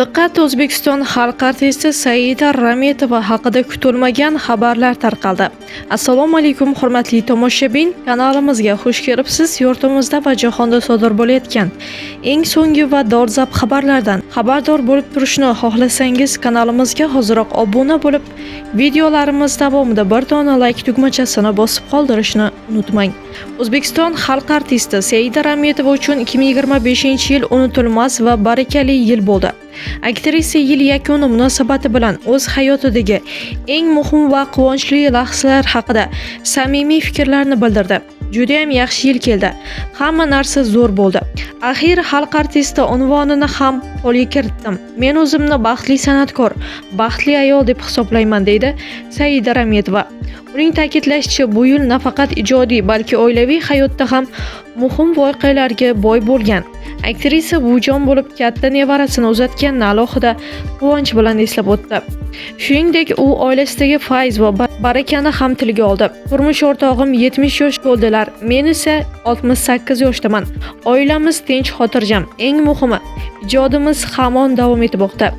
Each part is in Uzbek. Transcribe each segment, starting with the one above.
Diqqat, O'zbekiston xalq artisti Saida Rametova haqida kutilmagan xabarlar tarqaldi. Assalomu alaykum hurmatli tomoshabin, kanalimizga xush kelibsiz. Yurtimizda va jahonda sodir bo'layotgan eng so'nggi va dolzarb xabarlardan xabardor bo'lib turishni xohlasangiz, kanalimizga hoziroq obuna bo'lib, videolarimiz davomida bir dona like tugmachasini bosib qoldirishni unutmang. O'zbekiston xalq artisti Saida Rametova uchun 2025-yil unutilmas va barakali yil bo'ldi. Aktrisa yil yakuni munosabati bilan o'z hayotidagi eng muhim va quvonchli lahzalar haqida samimiy fikrlarini bildirdi. Juda ham yaxshi yil keldi. Hamma narsa zo'r bo'ldi. Axir xalq artisti unvonini ham qo'lga kiritdim. Men o'zimni baxtli san'atkor, baxtli ayol deb hisoblayman, deydi Saida Rametova. Uning ta'kidlashicha, bu yil nafaqat ijodiy, balki oilaviy hayotda ham muhim voqealarga boy bo'lgan. Aktrisa buvijon bo'lib katta nevarasini uzatganini alohida quvonch bilan eslab o'tdi. Shuningdek, u oilasidagi fayz va barakani ham tilga oldi. Turmush o'rtog'im 70 yosh to'ldilar, men esa 68 yoshdaman. Oilamiz tinch, xotirjam. Eng muhimi, ijodimiz hamon davom etmoqda.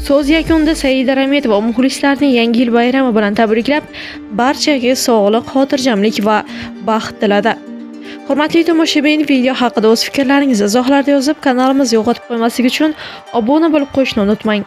So'z yakunida Saida Rametova muxlislarni Yangi yil bayrami bilan tabriklab, barchaga sog'lik, xotirjamlik va baxt tiladi. Hurmatli tomoshabin, video haqida o'z fikrlaringizni izohlarda yozib, kanalimizni yo'qotib qo'ymaslik uchun obuna bo'lib qo'yishni unutmang.